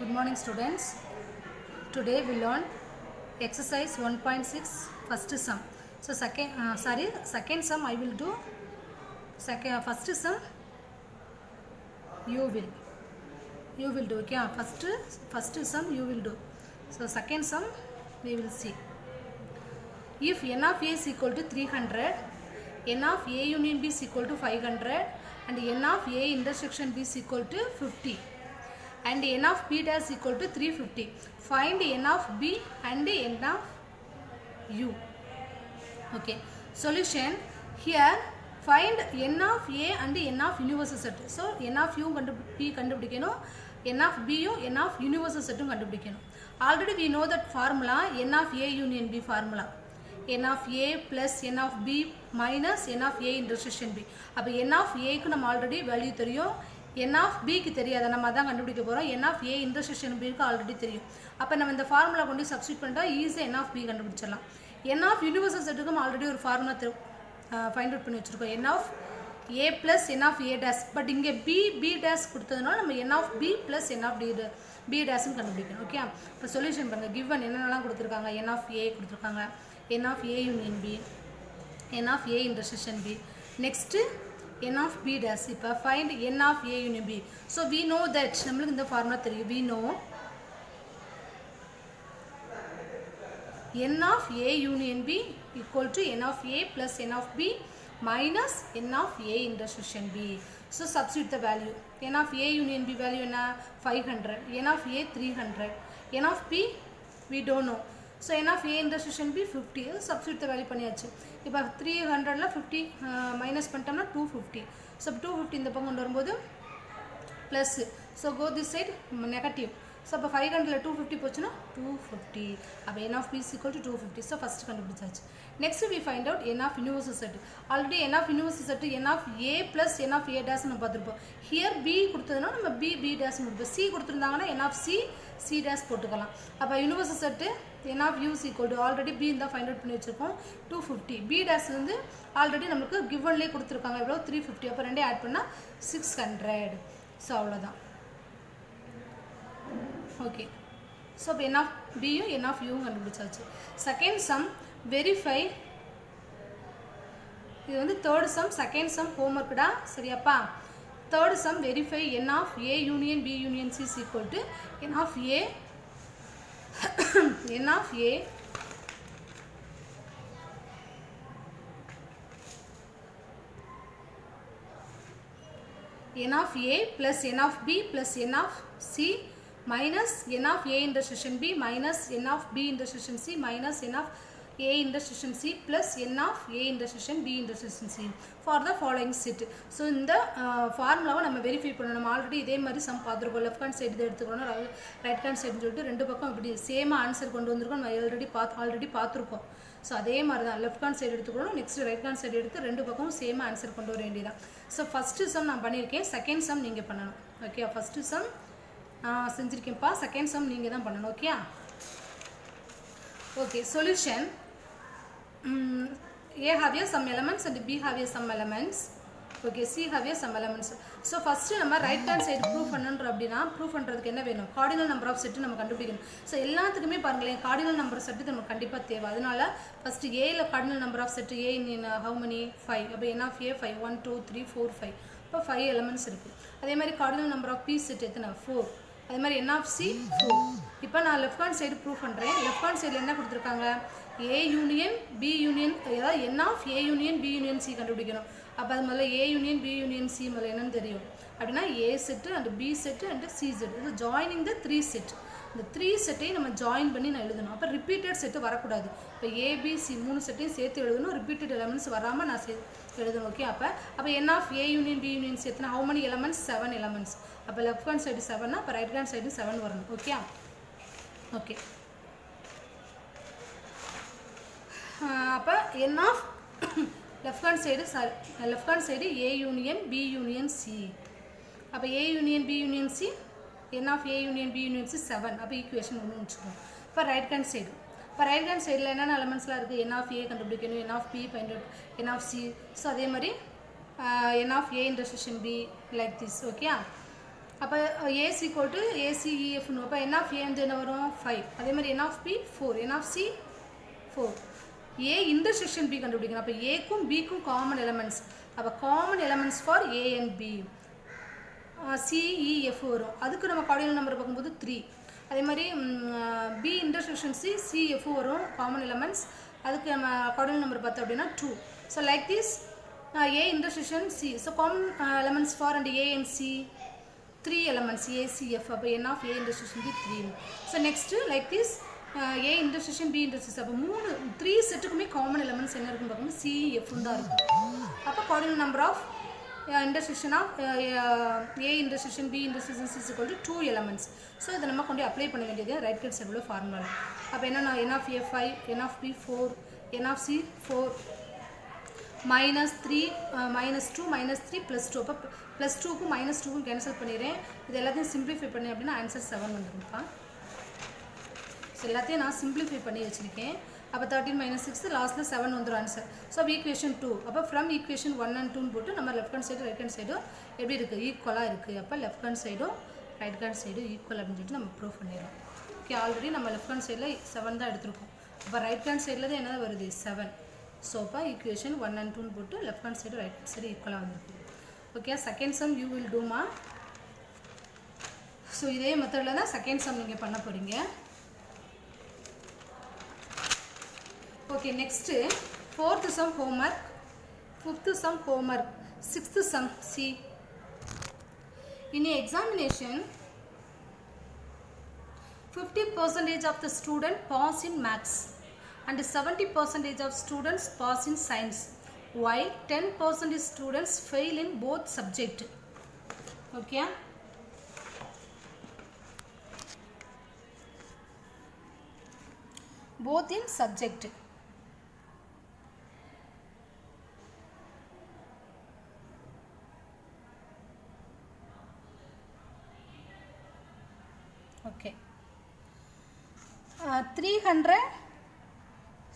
Good morning students. Today we learn exercise 1.6 first sum. So second sum I will do. First sum you will do. Okay, first sum you will do. So second sum we will see. If n of a is equal to 300, n of a union b is equal to 500 and n of a intersection b is equal to 50 and n of b dash is equal to 350. Find n of b and n of u. Okay, solution here. Find n of a and n of universal set. So n of u b கண்டுபிடிக்கணும், n of b n of universal set கண்டுபிடிக்கணும். Already we know that formula n of a union b formula. n of a plus n of b minus n of a intersection b. அப்போ n of a க்கு நம்ம already value தெரியும், n of b க்கு தெரியாது, நம்ம அதான் கண்டுபிடிக்க போகிறோம். n of a intersection b க்கு ஆல்ரெடி தெரியும். அப்போ நம்ம இந்த ஃபார்முலா கொண்டு சப்ஸ்டிட் பண்ணிட்டா ஈஸியாக n of b கண்டுபிடிச்சிடலாம். n of universal செட்டுக்கும் ஆல்ரெடி ஒரு ஃபார்முலா ஃபைண்ட் அவுட் பண்ணி வச்சுருக்கோம், n of a plus n of a dash. But இங்கே b dash கொடுத்ததுனால நம்ம n of b plus n of b dash கண்டுபிடிக்கணும். ஓகே, இப்போ சொல்யூஷன் பண்ணுங்கள். கிவன் என்னென்னலாம் கொடுத்துருக்காங்க, n of a கொடுத்துருக்காங்க, n of a union b, n of a intersection b, next n of b dash. இப்போ find n of a union b. So we know that நம்மளுக்கு இந்த formula தெரியும். We know n of a union b equal to n of a plus n of b minus n of a intersection b. So substitute the value. n of a union b value என்ன 500, n of a 300, n of b we don't know. So n of a intersection b 50. Substitute the value பண்ணியாச்சு. இப்போ 300ல 50 minus பண்ணிட்டோம்னா 250. So 250 இந்த பக்கம் கொண்டு வரும்போது plus. So go this side negative. So அப்போ 500ல 250 போச்சுன்னா 250. அப்போ n of b is equal to 250. So first கண்டுபிடிச்சாச்சு. Next we find out n of universal set. Already n of universal set n of a plus n of a dash நம்ம பார்த்துருப்போம். Here b கொடுத்ததுன்னா நம்ம b dash கொடுப்போம். c கொடுத்துருந்தாங்கன்னா n of c dash போட்டுக்கலாம். அப்போ universal set n of u is equal to already b தான் find out பண்ணி வச்சுருக்கோம் 250. b dash வந்து ஆல்ரெடி நம்மளுக்கு கிவன்லேயே கொடுத்துருக்காங்க எவ்வளோ 350. அப்போ ரெண்டே ஆட் பண்ணால் 600. ஸோ அவ்வளோதான். ஓகே, ஸோ இப்போ n of b n of u கண்டுபிடிச்சாச்சு. Second sum verify. இது வந்து தேர்ட் சம், செகண்ட் சம் ஹோம்ஒர்க்குடா, சரியாப்பா? Third sum verify n of a union b union c is equal to n of a n of a n of a plus n of b plus n of c minus n of a intersection b minus n of b intersection c minus n of a intersection c plus n of a intersection b intersection c for the following set. So இந்த ஃபார்முலாவை நம்ம verify பண்ணணும். நம்ம already இதே மாதிரி some பார்த்துருக்கோம். Left hand side இதை எடுத்துக்கணும், ரைட் ஹேண்ட் சைடுன்னு சொல்லிட்டு ரெண்டு பக்கம் இப்படி சேமாக ஆன்சர் கொண்டு வந்திருக்கோம். நம்ம ஆல்ரெடி பார்த்துருக்கோம். ஸோ அதே மாதிரி தான் லெஃப்ட் ஹேண்ட் சைடு எடுத்துக்கணும், நெக்ஸ்ட் ரைட் ஹேண்ட் சைடு எடுத்து ரெண்டு பக்கமும் சேமாக ஆன்சர் கொண்டு வர வேண்டியதான். ஸோ ஃபஸ்ட்டு சம் நான் பண்ணியிருக்கேன், செகண்ட் சம் நீங்கள் பண்ணணும். ஓகே, ஃபஸ்ட்டு சம் செஞ்சுருக்கேன்ப்பா, செகண்ட் சம் நீங்கள் தான் பண்ணணும். Okay okay, solution. A have some elements and B have some elements. Okay, C have some elements. So first நம்ம ரைட் ஹேண்ட் சைடு ப்ரூவ் பண்ணணும். அப்படின்னா ப்ரூவ் பண்ணுறதுக்கு என்ன வேணும், கார்டினல் நம்பர் ஆஃப் செட்டு நம்ம கண்டுபிடிக்கணும். ஸோ எல்லாத்துக்குமே பாருங்களேன் கார்டினல் நம்பர் செட்டு நமக்கு கண்டிப்பாக தேவை. அதனால ஃபஸ்ட்டு ஏயில் cardinal number of set A in how many 5. அப்போ n of a 5 1 2 3 4 5. இப்போ 5 எலமெண்ட்ஸ் இருக்குது. அதே மாதிரி cardinal number of B set எத்தனை 4. அதே மாதிரி n of c 4. இப்போ நான் லெஃப்ட் ஹேண்ட் சைடு ப்ரூவ் பண்ணுறேன். லெஃப்ட் ஹேண்ட் சைடில் என்ன கொடுத்துருக்காங்க, a யூனியன் b யூனியன், அதாவது n of a union b union c கண்டுபிடிக்கணும். அப்போ அது முதல்ல a union b union c முதல்ல என்னன்னு தெரியும் அப்படின்னா a set and b set and c set. இது ஜாயினிங் த 3 செட். இந்த 3 செட்டையும் நம்ம ஜாயின் பண்ணி நான் எழுதணும். அப்போ ரிப்பீட்டட் செட்டு வரக்கூடாது. இப்போ abc 3 செட்டையும் சேர்த்து எழுதணும், ரிப்பீட்டட் எலமெண்ட்ஸ் வராமல் நான் எழுதணும். ஓகே, அப்போ n of a union b union c எத்தனை, ஹவு மெனி எலமெண்ட்ஸ் 7 எலமெண்ட்ஸ். அப்போ லெஃப்ட் ஹேண்ட் சைடு 7, அப்போ ரைட் ஹேண்ட் சைடு 7 வரணும். ஓகே ஓகே, அப்போ n of left hand side a union b union c. அப்போ a union b union c n of a union b union c 7. அப்போ equation ஒன்று வச்சுக்கணும். இப்போ right hand சைடில் என்னென்ன எலமெண்ட்ஸ்லாம் இருக்குது, n of a கண்டுபிடிக்கணும், n of b n of c. So அதே மாதிரி n of a intersection b like this. Okay, அப்போ A is equal to ACEF. அப்போ n of A வந்து என்ன வரும் 5. அதே மாதிரி n of B 4, n of C 4. A intersection B கண்டுபிடிக்கணும். அப்போ Aக்கும் Bக்கும் காமன் எலமெண்ட்ஸ். அப்போ common elements for A and B CEF வரும். அதுக்கு நம்ம கார்டினல் நம்பர் பார்க்கும்போது 3. அதே மாதிரி B intersection C CF வரும் காமன் எலமெண்ட்ஸ். அதுக்கு நம்ம கார்டினல் நம்பர் பார்த்தோம் அப்படின்னா 2. So like this A intersection C. So common elements for and A and C 3 elements A C F. அப்போ n of A intersection B 3. So next like this A intersection B intersection. அப்போ 3 செட்டுக்குமே common elements என்ன இருக்குன்னு பார்க்கும்போது C F தான் இருக்கும். அப்போ cardinal number of intersection of A intersection B intersection C is equal to 2 elements. So இதை நம்ம கொண்டு அப்ளை பண்ண வேண்டியது ரைட் ஹேண்ட் சைடு உள்ள ஃபார்முலா. அப்போ என்னன்னா n of A 5, n of B 4, n of C 4, minus 3 minus 2 minus 3 plus 2. அப்போ plus 2க்கும் minus 2க்கும் cancel பண்ணிடுறேன். இது எல்லாத்தையும் சிம்பிளிஃபை பண்ணி அப்படின்னா ஆன்சர் 7 வந்துருப்பா. ஸோ எல்லாத்தையும் நான் சிம்பிளிஃபை பண்ணி வச்சுருக்கேன். அப்போ 13 minus 6 லாஸ்ட்டில் 7 வந்துடும் ஆன்சர். So equation 2. அப்போ ஃப்ரம் ஈக்குவேஷன் 1 and 2 போட்டு நம்ம left hand side right hand சைடும் எப்படி இருக்குது ஈக்குவலாக இருக்குது. அப்போ லெஃப்ட் ஹேண்ட் சைடும் ரைட் ஹேண்ட் சைடும் ஈக்குவல் அப்படின்னு சொல்லிட்டு நம்ம ப்ரூவ் பண்ணிடுறோம். ஓகே, ஆல்ரெடி நம்ம லெஃப்ட் ஹேண்ட் சைடில் 7 தான் எடுத்திருக்கோம். அப்போ ரைட் ஹேண்ட் சைடில் தான் என்ன வருது 7. ஸோ அப்போ ஈக்குவேஷன் 1 and 2 போட்டு left hand side right hand side ஈக்குவலாக வந்துருக்கு. Okay, second sum you will டூமா. ஸோ இதே மெத்தடில் தான் செகண்ட் சம் நீங்கள் பண்ண போகிறீங்க. Okay, next 4th sum homework, 5th sum homework, 6th sum C. In an examination 50% of the student pass in maths and 70% of students pass in science, while 10% of students fail in both subject. Okay, both in subject. Okay, 300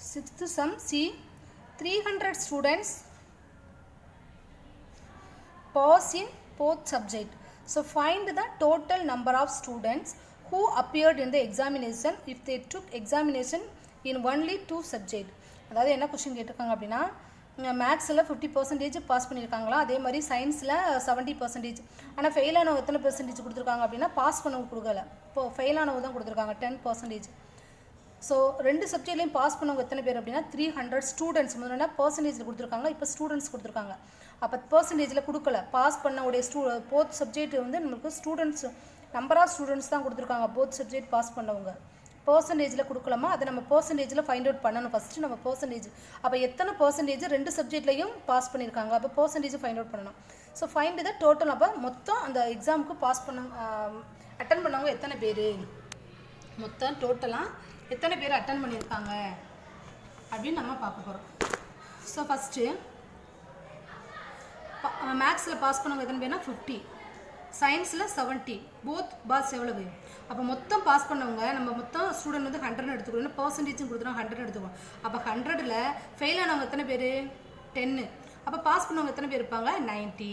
6th sum C. 300 students pass in both subject. So find the total number of students who appeared in the examination if they took examination in only 2 subject. அதாவது என்ன question கேட்டிருக்காங்க அப்படின்னா மேக்ஸில் 50% pass பண்ணியிருக்காங்களா, அதே மாதிரி சயின்ஸில் 70%. ஆனால் ஃபெயிலானவங்க எத்தனை பெர்சன்டேஜ் கொடுத்துருக்காங்க அப்படின்னா பாஸ் பண்ணவங்க கொடுக்கல, இப்போது ஃபெயிலானவங்க தான் கொடுத்துருக்காங்க 10%. ஸோ 2 சப்ஜெக்ட்லையும் பாஸ் பண்ணவங்க எத்தனை பேர் அப்படின்னா 300 ஸ்டூடெண்ட்ஸ். முதல்ல பர்சன்டேஜில் கொடுத்துருக்காங்க, இப்போ ஸ்டூடெண்ட்ஸ் கொடுத்துருக்காங்க. அப்போ பர்சன்டேஜில் கொடுக்கல, பாஸ் பண்ணவுடைய போத் சப்ஜெக்ட் வந்து நம்மளுக்கு ஸ்டூடெண்ட்ஸ் நம்பர் ஆஃப் ஸ்டூடெண்ட்ஸ் தான் கொடுத்துருக்காங்க. போத் சப்ஜெக்ட் பாஸ் பண்ணவங்க பர்சன்டேஜில் கொடுக்கலாமா, அதை நம்ம பர்சன்டேஜில் ஃபைண்ட் அவுட் பண்ணணும். ஃபஸ்ட்டு நம்ம பர்சன்டேஜ், அப்போ எத்தனை பர்சன்டேஜ் 2 சப்ஜெக்ட்லையும் பாஸ் பண்ணியிருக்காங்க, அப்போ பர்சன்டேஜ் ஃபைண்ட் அவுட் பண்ணணும். So find the total. அப்போ மொத்தம் அந்த எக்ஸாமுக்கு பாஸ் பண்ண அட்டன் பண்ணவங்க எத்தனை பேர், மொத்தம் டோட்டலாக எத்தனை பேர் அட்டன் பண்ணியிருக்காங்க அப்படின்னு நம்ம பார்க்க போகிறோம். ஸோ ஃபஸ்ட்டு மேக்ஸில் பாஸ் பண்ணவங்க எத்தனை பேர்னா 50, சயின்ஸில் 70, போத் பாஸ் எவ்வளவு. அப்போ மொத்தம் பாஸ் பண்ணவங்க நம்ம மொத்தம் ஸ்டூடெண்ட் வந்து 100 எடுத்துக்கணும், பர்சன்டேஜும் கொடுத்துருவோம் 100 எடுத்துக்கணும். அப்போ 100ல் ஃபெயில் ஆனவங்க எத்தனை பேர் 10. அப்போ பாஸ் பண்ணவங்க எத்தனை பேர் இருப்பாங்க 90.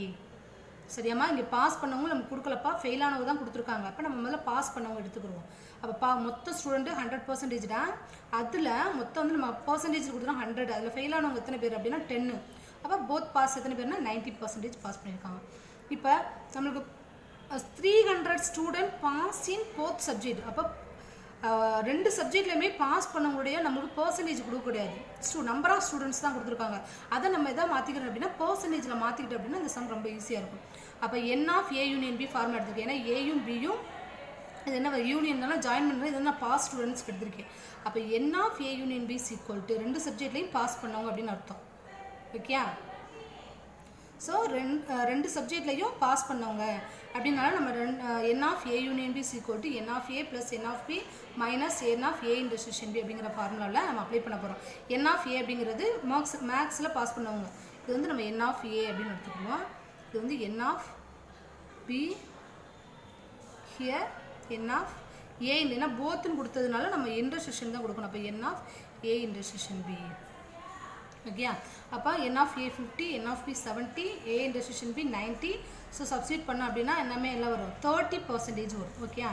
சரியாம்மா, இங்கே பாஸ் பண்ணவங்க நம்ம கொடுக்கலப்பா, ஃபெயில் ஆனவங்க தான் கொடுத்துருக்காங்க. அப்போ நம்ம முதல்ல பாஸ் பண்ணவங்க எடுத்துக்கிடுவோம். அப்போ மொத்த ஸ்டூடெண்ட்டு 100% தான், அதில் மொத்தம் வந்து நம்ம பர்சன்டேஜ் கொடுத்துருவோம் 100, அதில் ஃபெயில் ஆனவங்க எத்தனை பேர் அப்படின்னா 10. அப்போ போத் பாஸ் எத்தனை பேர்னா 90% பாஸ் பண்ணியிருக்காங்க. இப்போ நம்மளுக்கு 300 student pass in both subject. அப்போ 2 சப்ஜெக்ட்லையுமே பாஸ் பண்ணவங்களுடைய நம்மளுக்கு பர்சன்டேஜ் கொடுக்க கிடையாது, நம்பர் ஆஃப் ஸ்டூடெண்ட்ஸ் தான் கொடுத்துருக்காங்க. அதை நம்ம எதாவது மாற்றிக்கிறோம் அப்படின்னா பர்சன்டேஜில் மாற்றிக்கிட்டோம் அப்படின்னா இந்த சம் ரொம்ப ஈஸியாக இருக்கும். அப்போ n of A union B form எடுத்துருக்கேன், ஏன்னா ஏயும் பியும் இது என்ன யூனியன்னால ஜாயின் பண்ணுறது, இது நான் பாஸ் ஸ்டூடெண்ட்ஸ்க்கு எடுத்திருக்கேன். அப்போ n of A union B = 2 சப்ஜெக்ட்லையும் பாஸ் பண்ணவங்க அப்படின்னு அர்த்தம். ஓகே, ஸோ 2 சப்ஜெக்ட்லையும் பாஸ் பண்ணவங்க அப்படின்னால நம்ம n of A union B = n of A + n of B minus n of A intersection B அப்படிங்கிற ஃபார்முலாவில் நம்ம அப்ளை பண்ண போகிறோம். n ஆஃப் A அப்படிங்கிறது மேக்ஸில் பாஸ் பண்ணவங்க, இது வந்து நம்ம n ஆஃப் A அப்படின்னு எடுத்துக்குவோம். இது வந்து n of B here n of A இல்லைன்னா போத்துன்னு கொடுத்ததுனால நம்ம இன்டர்செக்ஷன் தான் கொடுக்கணும். அப்போ n of A intersection B. Okay, அப்போ n of A 50, n of B 70, A intersection B 90. So substitute பண்ணோம் அப்படின்னா எல்லாமே எல்லாம் வரும் 30% வரும். ஓகே,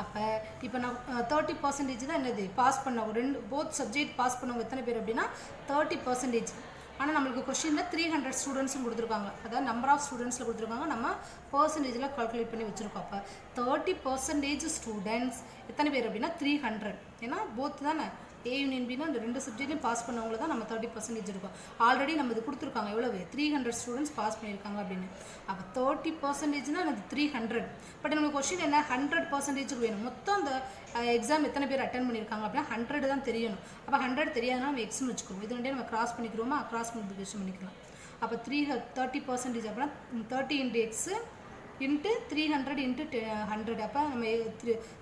அப்போ இப்போ நான் 30% தான் என்னது பாஸ் பண்ணவங்க போத் சப்ஜெக்ட் பாஸ் பண்ணவங்க எத்தனை பேர் அப்படின்னா 30%. ஆனால் நம்மளுக்கு கொஸ்டினில் 300 ஸ்டூடெண்ட்ஸும் கொடுத்துருக்காங்க, அதாவது நம்பர் ஆஃப் ஸ்டூடெண்ட்ஸில் கொடுத்துருக்காங்க, நம்ம பர்சன்டேஜில் கால்குலேட் பண்ணி வச்சுருக்கோம். அப்போ 30% ஸ்டூடெண்ட்ஸ் எத்தனை பேர் அப்படின்னா 300. ஏன்னா போத் தானே A யூனியன் பின்னா இந்த 2 சப்ஜெக்ட்லையும் பாஸ் பண்ணவங்கள தான் நம்ம 30% இருக்கும். ஆல்ரெடி நம்ம இது கொடுத்துருக்காங்க எவ்வளவு 300 ஸ்டூடெண்ட்ஸ் பாஸ் பண்ணியிருக்காங்க அப்படின்னு. அப்போ 30%னா அது 300. பட் நம்மளுக்கு கொஸ்டின் என்ன 100% வேணும். மொத்தம் அந்த எக்ஸாம் எத்தனை பேர் அட்டன் பண்ணியிருக்காங்க அப்படின்னா 100 தான் தெரியணும். அப்போ 100 தெரியாதுன்னா நம்ம எக்ஸ்னு வச்சுக்குவோம். இது ரெண்டே நம்ம கிராஸ் பண்ணிக்கிறோமா, கிராஸ் மல்டிப்ளிகேஷன் பண்ணிக்கலாம். அப்போ 30% அப்படின்னா 30 × x இன்ட்டு 300 இன்ட்டு 100. அப்போ நம்ம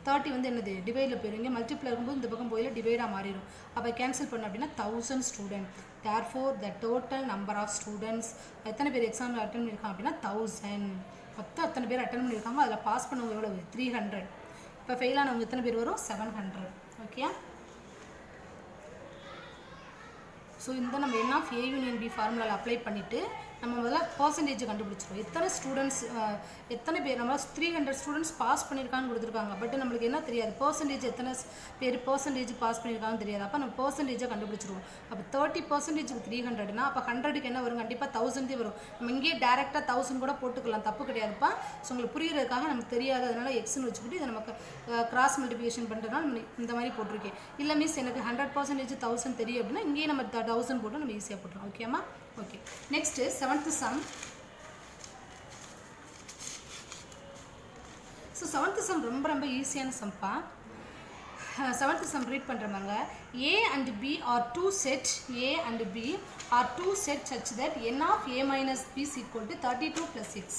30 வந்து என்னது டிவைடில் போயிடும். இங்கே மல்டிப்ளை இருக்கும்போது இந்த பக்கம் போயில டிவைடாக மாறிடும். அப்போ கேன்சல் பண்ண அப்படின்னா 1000 student. Therefore the total number of students எத்தனை பேர் எக்ஸாமில் அட்டன் பண்ணியிருக்காங்க அப்படின்னா 1000. மொத்தம் அத்தனை பேர் அட்டன் பண்ணியிருக்காங்க, அதில் பாஸ் பண்ணவங்க எவ்வளவு 300. இப்போ ஃபெயில் ஆனவங்க எத்தனை பேர் வரும் 700. ஓகே, ஸோ இந்த நம்ம என்ன ஆஃப் A யூனியன் B ஃபார்முலாவில் அப்ளை பண்ணிவிட்டு நம்ம முதல்ல பர்சன்டேஜ் கண்டுபிடிச்சிருவோம். எத்தனை ஸ்டூடெண்ட்ஸ் எத்தனை பேர் நம்ம 300 ஸ்டூடெண்ட்ஸ் பாஸ் பண்ணியிருக்கான்னு கொடுத்துருக்காங்க. பட் நம்மளுக்கு என்ன தெரியாது பர்சன்டேஜ் எத்தனை பேர் பர்சன்டேஜ் பாஸ் பண்ணியிருக்காங்கன்னு தெரியாது. அப்போ நம்ம பர்சன்டேஜை கண்டுபிடிச்சிருவோம். அப்போ 30%க்கு 300னா அப்போ 100க்கு என்ன வரும் கண்டிப்பாக 1000 வரும். நம்ம இங்கேயே டேரெக்டாக 1000 கூட போட்டுக்கலாம், தப்பு கிடையாதுப்பா. ஸோ உங்களுக்கு புரியுறதுக்காக நமக்கு தெரியாது, அதனால எக்ஸ்னு வச்சுக்கிட்டு இதை நமக்கு கிராஸ் மல்டிப்ளிகேஷன் பண்ணுறதுனால நம்ம இந்த மாதிரி போட்டிருக்கேன். இல்லை மிஸ் எனக்கு 100% 1000 தெரியும் அப்படின்னா இங்கேயே நம்ம 1000 போட்டு நம்ம ஈஸியாக போட்டுருவோம். ஓகேம்மா, okay. Next 7th sum. So 7th sum ரொம்ப ரொம்ப ஈஸியான சம்பா. 7th சம் ரீட் பண்ணுறவங்க A and B are two set. A and B are two set such that n of A minus B is equal to 32 plus x.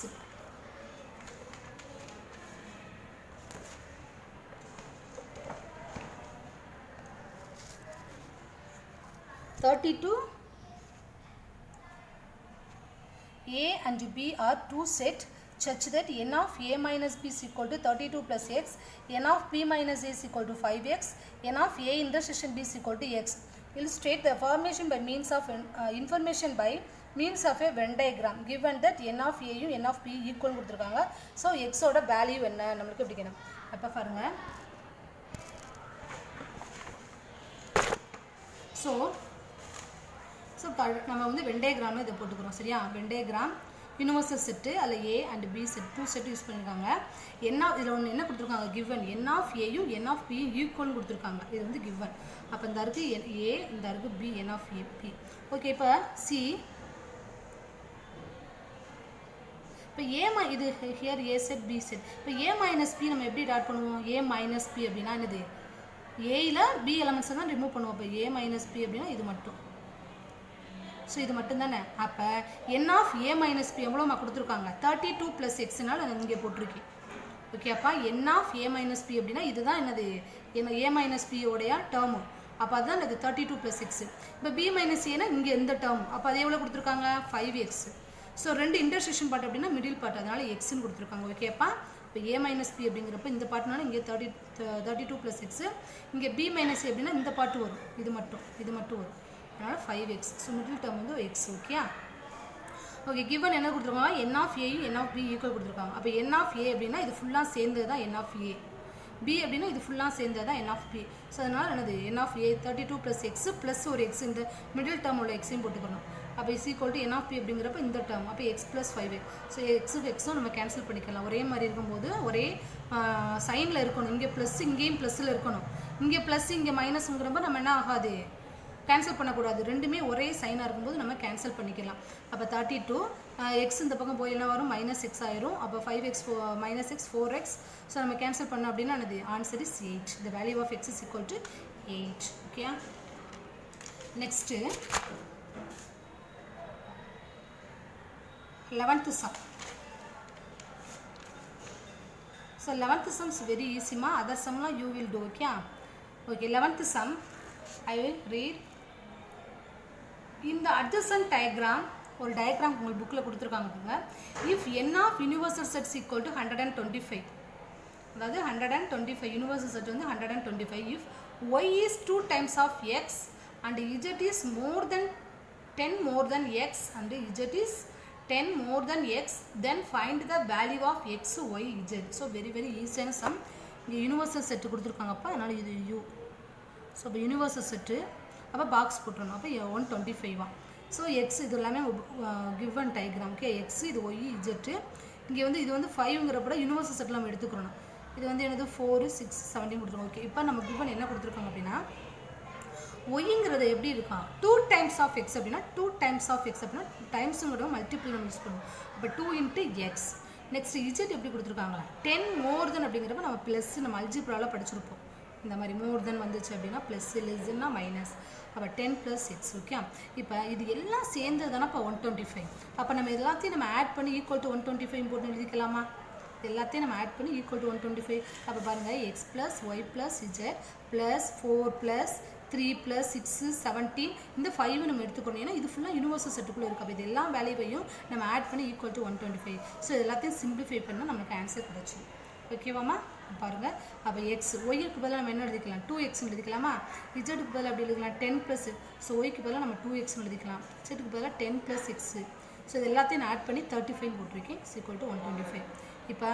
A and B are two set such that n of A minus B is equal to 32 plus x, n of B minus A is equal to 5x, n of A intersection B is equal to x. Illustrate the formation by means of information by means of a Venn diagram given that n of A யும் n of B equal கொடுத்துருக்காங்க. So எக்ஸோட value என்ன நம்மளுக்கு எப்படி கேட்கணும். அப்போ பாருங்க, so நம்ம வந்து வென் டயக்ராமில் இதை போட்டுக்கிறோம். சரியா, வென் டயக்ராம் யூனிவர்சல் செட்டு, அதில் A and B set 2 set use பண்ணியிருக்காங்க. இதில் ஒன்று என்ன கொடுத்துருக்காங்க given n of Aயும் n of Bயும் ஈக்குவல்னு கொடுத்துருக்காங்க. இது வந்து கிவன். அப்போ இந்த இருக்குது A, இந்த இருக்குது B, n of A B. Okay, இப்போ சி இப்போ இது here A set B set. இப்போ A minus B நம்ம எப்படி டாட் பண்ணுவோம். A minus B அப்படின்னா என்னது ஏயில் B எலமெண்ட்ஸை தான் ரிமூவ் பண்ணுவோம். இப்போ A minus B அப்படின்னா இது மட்டும். ஸோ இது மட்டும் தானே. அப்போ n of A minus B எவ்வளோமா கொடுத்துருக்காங்க 32 plus xனால் நான் இங்கே போட்டிருக்கேன். ஓகே, அப்போ n of A minus B அப்படின்னா இதுதான் என்னது A minus B உடைய டேர்மு. அப்போ அதுதான் இது 32 plus x. இப்போ B minus Aனா இங்கே எந்த டேர்ம், அப்போ அது எவ்வளோ கொடுத்துருக்காங்க 5x. ஸோ ரெண்டு இன்டர்செக்ஷன் பார்ட் அப்படின்னா மிடில் பார்ட், அதனால எக்ஸ்ன்னு கொடுத்துருக்காங்க. ஓகேப்பா, இப்போ A minus B அப்படிங்கிறப்ப இந்த பார்ட்னால இங்கே 32 plus x, இங்கே B minus A அப்படின்னா இந்த பார்ட்டு வரும், இது மட்டும் வரும், அதனால் 5x. ஸோ மிடில் டேர்ம் வந்து x. Okay, okay. கிவன் என்ன கொடுத்துருக்காங்க n of A n of B equal கொடுத்துருக்காங்க. அப்போ n of A அப்படின்னா இது ஃபுல்லாக சேர்ந்தது தான் n of A, B அப்படின்னா இது ஃபுல்லாக சேர்ந்தது தான் n of B. ஸோ அதனால் என்னது n of A 32 plus x plus ஒரு x, இந்த மிடில் டேர்ம் உள்ள எக்ஸையும் போட்டுக்கணும். அப்போ is equal to n of P அப்படிங்கிறப்ப இந்த டேர்ம், அப்போ x ப்ளஸ் 5x. ஸோ எக்ஸுக்கு எக்ஸும் நம்ம கேன்சல் பண்ணிக்கலாம். ஒரே மாதிரி இருக்கும்போது ஒரே சைனில் இருக்கணும். இங்கே ப்ளஸ் இங்கேயும் ப்ளஸில் இருக்கணும், இங்கே ப்ளஸ் இங்கே மைனஸ்ங்கிறப்ப நம்ம என்ன ஆகாது கேன்சல் பண்ணக்கூடாது. ரெண்டுமே ஒரே சைனாக இருக்கும்போது நம்ம கேன்சல் பண்ணிக்கலாம். அப்போ 32 எக்ஸ் இந்த பக்கம் போய் என்ன வரும் மைனஸ் எக்ஸ் ஆயிரும். அப்போ 5x minus x 4x. So நம்ம கேன்சல் பண்ணோம் அப்படின்னா என்னது answer is 8. The value of x is equal to 8. Okay, next 11th sum. So 11th sum is very easy ma. Other sum you will do. Okay, 11th sum I will read. In the adjacent diagram, ஒரு diagram உங்களுக்கு புக்கில் கொடுத்துருக்காங்க பாருங்க. If n of universal sets equal to 125, அதாவது 125 universal set வந்து 125. If y is 2 times of x and z is more than 10 more than x and z is 10 more than x, then find the value of x, y, z. So very very easy sum. இங்கே universal set கொடுத்துருக்காங்கப்பா, அதனால் இது u. So இப்போ universal set அப்போ box போட்டுருணும். அப்போ 125 so X இது எல்லாமே given diagram. Okay, X இது Y இஜெட்டு. இங்கே வந்து இது வந்து 5ங்கிறப்பட யூனிவர்சல் செட்டில் நம்ம எடுத்துக்கிறோம். இது வந்து என்னது 4, 6, 17 கொடுத்துருக்கோம். ஓகே, இப்போ நம்ம கிவன் என்ன கொடுத்துருக்காங்க அப்படின்னா ஒய்ங்கிறது எப்படி இருக்கான் 2 டைம்ஸ் ஆஃப் எக்ஸ் அப்படின்னா 2 டைம்ஸ் ஆஃப் எக்ஸ் அப்படின்னா டைம்ஸுங்கிறத மல்டிபிள் நம்ம யூஸ் பண்ணுவோம். அப்போ 2 இன்ட்டு எக்ஸ். நெக்ஸ்ட் இஜெட் எப்படி கொடுத்துருக்காங்களா 10 மோர் தென் அப்படிங்கிறப்ப நம்ம ப்ளஸ் நம்ம அல்ஜிப்ராவில் படிச்சிருப்போம். இந்த மாதிரி மோர் தென் வந்துச்சு அப்படின்னா ப்ளஸ், லெஸ்ன்னா மைனஸ். அப்போ 10 + x. ஓகே, இப்போ இது எல்லாம் சேர்ந்து தானே இப்போ 125. அப்போ நம்ம எல்லாத்தையும் நம்ம ஆட் பண்ணி ஈக்குவல் டு 125 போட்டு எழுதிக்கலாமா? எல்லாத்தையும் நம்ம ஆட் பண்ணி ஈக்குவல் டு 125. அப்போ பாருங்கள் x + y + z + 4 + 3 + 6 17 இந்த 5 நம்ம எடுத்துக்கணும். ஏன்னா இது ஃபுல்லாக யூனிவர்சல் செட்டுக்குள்ளே இருக்குது. அப்போ இது எல்லா வேல்யூவையும் நம்ம ஆட் பண்ணி ஈக்குவல் டு 125. ஸோ எல்லாத்தையும் சிம்பிளிஃபை பண்ணால் நமக்கு ஆன்சர் கிடச்சிடும். ஓகேவாம்மா? பாருங்கள், அப்போ எக்ஸ் ஒய்க்கு பதிலாக நம்ம என்ன எழுதிக்கலாம் 2x எழுதிக்கலாமா? இஜெட்டுக்கு பதிலாக அப்படி எழுதிக்கலாம் 10 +. ஸோ ஒய்க்கு பதிலாக நம்ம 2x எழுதிக்கலாம். இஜெட்டுக்கு பதிலாக 10 + x. ஸோ இது எல்லாத்தையும் நான் ஆட் பண்ணி 35 போட்டிருக்கேன். Equal to 125. இப்போ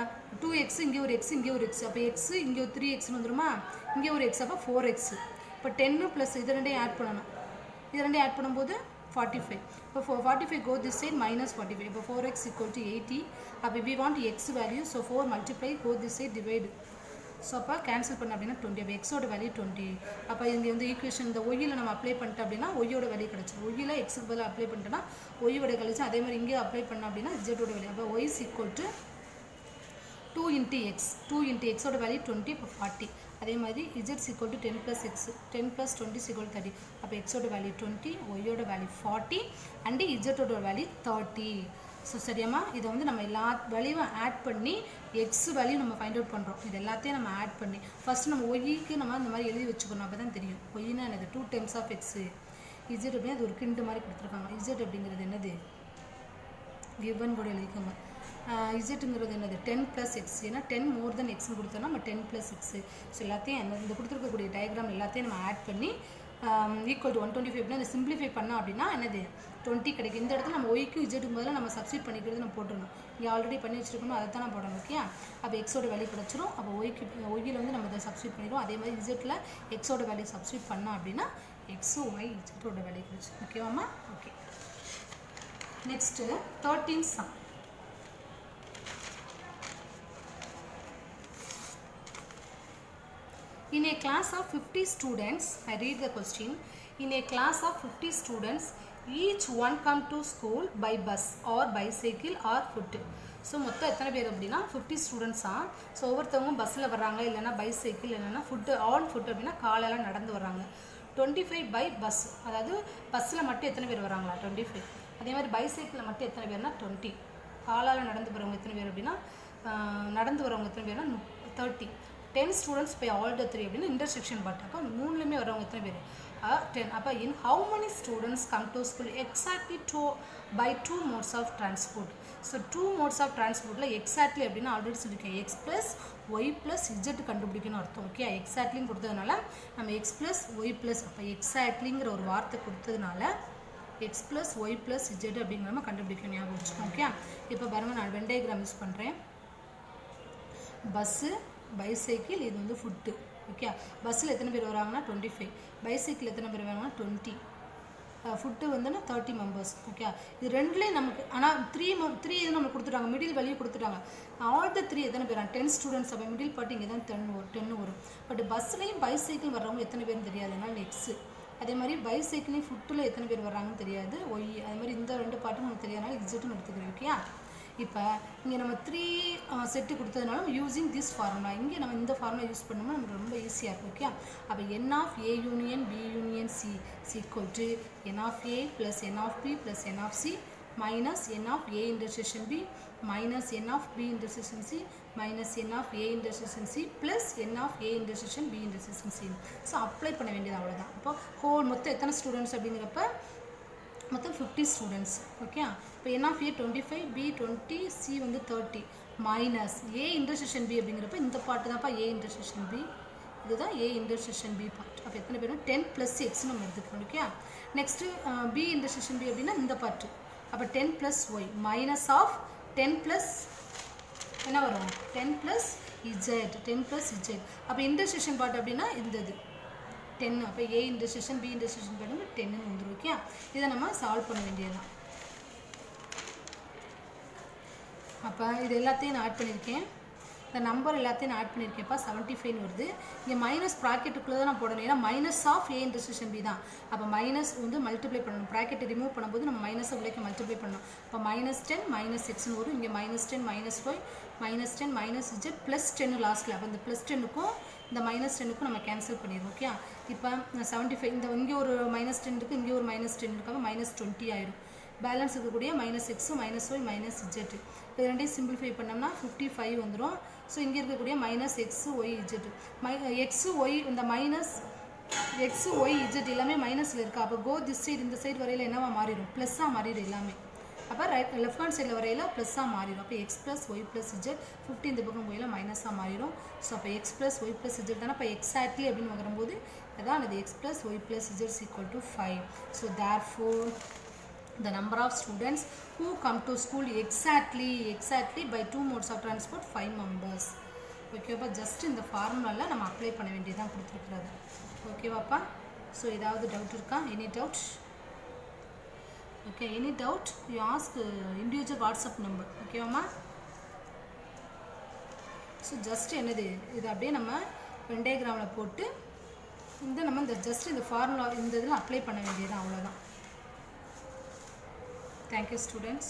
2x இங்கே ஒரு x இங்கே ஒரு x. அப்போ x இங்கே ஒரு 3xன்னு வந்துடுமா? இங்கே ஒரு x அப்போ 4x. இப்போ 10 + இது ரெண்டையும் ஆட் பண்ணணும். இது ரெண்டையும் ஆட் பண்ணும்போது 45. இப்போ 45 go this side -45. இப்போ 4x = 80. அப்போ we want x value. So 4 multiply go this side divide. So அப்போ கேன்சல் பண்ண அப்படின்னா 20. அப்போ எக்ஸோட வேல்யூ 20. அப்போ இங்கே வந்து ஈக்குவேஷன் இந்த ஒய்யில் நம்ம அப்ளை பண்ணிட்டோம் அப்படின்னா ஒய்யோட வேல்யூ கிடச்சிடும். ஒய்யில் எக்ஸுக்கு பதிலாக அப்ளை பண்ணிட்டோன்னா ஒய்யோட கழிச்சு அதே மாதிரி இங்கே அப்ளை பண்ணோம் அப்படின்னா இஜெட்டோட வேல்யூ. அப்போ y = 2 × x. 2 × x ஓட வேல்யூ 20. இப்போ 40. அதே மாதிரி z = 10 + x. 10 + 20 = 30. அப்போ x ஓட வேல்யூ 20, ஒய்யோட வேல்யூ 40 அண்டு இஜெட்டோட வேல்யூ 30. ஸோ சரியாம்மா? இதை வந்து நம்ம எல்லா வேல்யூவும் ஆட் பண்ணி எக்ஸ் வேல்யூ நம்ம ஃபைண்ட் அவுட் பண்ணுறோம். இது எல்லாத்தையும் நம்ம ஆட் பண்ணி ஃபஸ்ட்டு நம்ம ஒய்க்கு நம்ம இந்த மாதிரி எழுதி வச்சுக்கணும். அப்போ தான் தெரியும் ஒய்னா என்னது 2 டைம்ஸ் ஆஃப் எக்ஸு. இஜெட் அப்படின்னா அது ஒரு கிண்டு மாதிரி கொடுத்துருக்காங்க. இஜெட் அப்படிங்கிறது என்னது கிவன் கூட எழுதிக்கோங்க. இஜெட்டுங்கிறது என்னது 10 + x. ஏன்னா 10 மோர் தென் எக்ஸ்னு கொடுத்தோன்னா நம்ம 10 + x. ஸோ எல்லாத்தையும் இந்த கொடுத்துருக்கக்கூடிய டயக்ராம் எல்லாத்தையும் நம்ம ஆட் பண்ணி ஈக்குவல் டு 125 அப்படின்னா சிம்பிளிஃபை பண்ணோம் அப்படின்னா என்னது 20 கிடைக்கும். இந்த இடத்துல நம்ம ஒய்க்கு இஜெட்டுக்கு பதிலாக நம்ம சப்ஸ்டிட் பண்ணிக்கிறது நம்ம போட்டுருணும். இங்கே ஆல்ரெடி பண்ணி வச்சுருக்கணும், அதை தான் நான் போடணும். ஓகே, அப்போ எக்ஸோட வேல்யூ கிடச்சிரும். அப்போ ஒய்யில் வந்து நம்ம இதை சப்ஸ்டிட் பண்ணிடுவோம். அதே மாதிரி இஜெட்டில் எக்ஸோட வேல்யூ சப்ஸ்டிட் பண்ணோம் அப்படின்னா எக்ஸு ஒய் இஜெட்டோட வேல்யூ கிடச்சிரும். ஓகேவாம்மா? Okay, next 13th sum. In a class of 50 students, I read the question. In a class of 50 students, each one come to school by bus or bicycle or foot. So மொத்தம் எத்தனை பேர் அப்படின்னா 50 ஸ்டூடெண்ட்ஸாக. So ஒவ்வொருத்தவங்க பஸ்ஸில் வர்றாங்க, இல்லைனா bicycle, இல்லைனா food on food அப்படின்னா காலெல்லாம் நடந்து வர்றாங்க. 25 by பஸ், அதாவது பஸ்ஸில் மட்டும் எத்தனை பேர் வராங்களா 25. அதே மாதிரி பைசைக்கிளில் மட்டும் எத்தனை பேர்னா 20. காலால் நடந்து வரவங்க எத்தனை பேர் அப்படின்னா நடந்து வரவங்க எத்தனை பேர்னா 30. 10 students by all the 3 அப்படின்னா இன்டர்செக்ஷன் பார்ட். அப்போ 3லேயுமே வரவங்க எத்தனை பேர் 10. அப்போ in how many students come to school exactly by 2 modes of transport. So 2 modes of transporட்டில் எக்ஸாக்ட்லி அப்படின்னா ஆல்ரெடி சொல்லியிருக்கேன் x + y + z கண்டுபிடிக்கணும் அர்த்தம். ஓகே, எக்ஸாக்ட்லின்னு கொடுத்ததுனால நம்ம x + y + அப்போ எக்ஸாக்ட்லிங்கிற ஒரு வார்த்தை கொடுத்ததுனால x + y + z அப்படிங்கிற நம்ம கண்டுபிடிக்கணும். ஞாபகம் வச்சுக்கோங்க. ஓகே, இப்போ பாருங்கள் நான் வென் டயக்ராம் யூஸ் பண்ணுறேன். பஸ்ஸு, பைசைக்கிள், இது வந்து ஃபுட்டு. ஓகே, பஸ்ஸில் எத்தனை பேர் வராங்கன்னா 25. பைசைக்கிள் எத்தனை பேர் வராங்கன்னா 20. ஃபுட்டு வந்துன்னா 30 மெம்பர்ஸ். ஓகே, இது ரெண்டுலேயும் நமக்கு ஆனால் 3 இது நம்மளுக்கு கொடுத்துட்டாங்க, மிடில் வேல்யூ கொடுத்துட்டாங்க. ஆல் த 3 எத்தனை பேர் 10 ஸ்டூடெண்ட்ஸ். அப்போ மிடில் பார்ட் இங்கே தான் 10 வரும். பட் பஸ்ஸுலேயும் பைசைக்கிள் வர்றவங்க எத்தனை பேர்னு தெரியாது, அதனால் எக்ஸு. அதே மாதிரி பைசைக்கிளையும் ஃபுட்டில் எத்தனை பேர் வர்றாங்கன்னு தெரியாது, ஒய். அதே மாதிரி இந்த 2 பார்ட்டும் நமக்கு தெரியாதனால இஜெட்டுன்னு எடுத்துக்கிறேன். ஓகே, இப்போ இங்கே நம்ம 3 செட்டு கொடுத்ததுனால யூஸிங் திஸ் ஃபார்முலா, இங்கே நம்ம இந்த ஃபார்முலா யூஸ் பண்ணோம்னா நமக்கு ரொம்ப ஈஸியாக இருக்கும். ஓகே, அப்போ n of A union B union C is equal to n of A plus n of B plus n of C minus n of A intersection B minus n of B intersection C minus n of A intersection C plus n of A intersection B intersection C. So apply பண்ண வேண்டியது அவ்வளோதான். அப்போ whole மொத்தம் எத்தனை students அப்படிங்கிறப்ப மொத்தம் 50 students. Okay, இப்போ n of A 25, B 20, C வந்து 30 மைனஸ் A இன்டர்செக்ஷன் B அப்படிங்கிறப்ப இந்த பார்ட்டு தான்ப்பா A இன்டர்செக்ஷன் B, இதுதான் A இன்டர்செக்ஷன் B பார்ட். அப்போ எத்தனை பேரும் 10 + x நம்ம எடுத்துக்கணும். Okay, next B intersection B அப்படின்னா இந்த பார்ட்டு அப்போ 10 + y மைனஸ் ஆஃப் 10 + என்ன வரும் 10 + z 10 + z. அப்போ இன்டர்செக்ஷன் பார்ட் அப்படின்னா இந்த இது 10. அப்போ a இன்டர்செக்ஷன் b இன்டர்செக்ஷன் பண்ணுங்க 10ன்னு வந்துடும். ஓகே, இதை நம்ம சால்வ் பண்ண வேண்டியதுதான். அப்போ இது எல்லாத்தையும் நான் ஆட் பண்ணியிருக்கேன், இந்த நம்பர் எல்லாத்தையும் நான் ஆட் பண்ணியிருக்கேன்ப்பா. 75 வருது. இங்கே மைனஸ் ப்ராக்கெட்டுக்குள்ளே தான் நான் போடணும், ஏன்னா minus of a intersection b தான். அப்போ மைனஸ் வந்து மல்டிப்ளை பண்ணணும், ப்ராக்கெட்டை ரிமூவ் பண்ணும்போது நம்ம மைனஸை உள்ளே மல்டிப்ளை பண்ணணும். அப்போ -10 -xன்னு வரும். இங்கே -10 -y -10 -z +10 லாஸ்ட்டில். அப்போ இந்த +10க்கும் இந்த -10க்கும் நம்ம கேன்சல் பண்ணிடுவோம். ஓகே, இப்போ 75 இந்த இங்கே ஒரு -10 இருக்குது, இங்கே ஒரு -10 இருக்குது. அப்போ -20 ஆயிடும். பேலன்ஸ் இருக்கக்கூடிய -x -y -z இது ரெண்டையும் சிம்பிளிஃபை பண்ணோம்னா 55 வந்துடும். ஸோ இங்கே இருக்கக்கூடிய -x y z x y இந்த -x y z எல்லாமே மைனஸில் இருக்கா. அப்போ கோ திஸ் சைடு இந்த சைடு வரையில் என்னவா மாறிடும், ப்ளஸ்ஸாக மாறிடும் எல்லாமே. அப்போ லெஃப்ட் ஹேண்ட் சைடில் வரையில் ப்ளஸ்ஸாக மாறிடும். அப்போ x + y + z 50 இந்த பக்கம் போயில மைனஸாக மாறிடும். ஸோ அப்போ x + y + z தானே. அப்போ எக்ஸாக்ட்லி அப்படின்னு வரும்போது அதான் அது x + y + z = 5. So therefore the number of students who come to school exactly by 2 modes of transport 5 members. ஓகேவாப்பா, ஜஸ்ட் இந்த ஃபார்முலாவில் நம்ம அப்ளை பண்ண வேண்டியதான் கொடுத்துருக்குறது. ஓகேவாப்பா, ஸோ ஏதாவது டவுட் இருக்கா? Any doubt? Okay, any doubt you ask individual WhatsApp number. ஓகேவாம்மா? ஸோ ஜஸ்ட் என்னது இது அப்படியே நம்ம வென் டயக்ராமில் போட்டு நம்ம இந்த ஜஸ்ட் இந்த ஃபார்முலா இந்த இதில் அப்ளை பண்ண வேண்டியதான், அவ்வளோதான். Thank you students.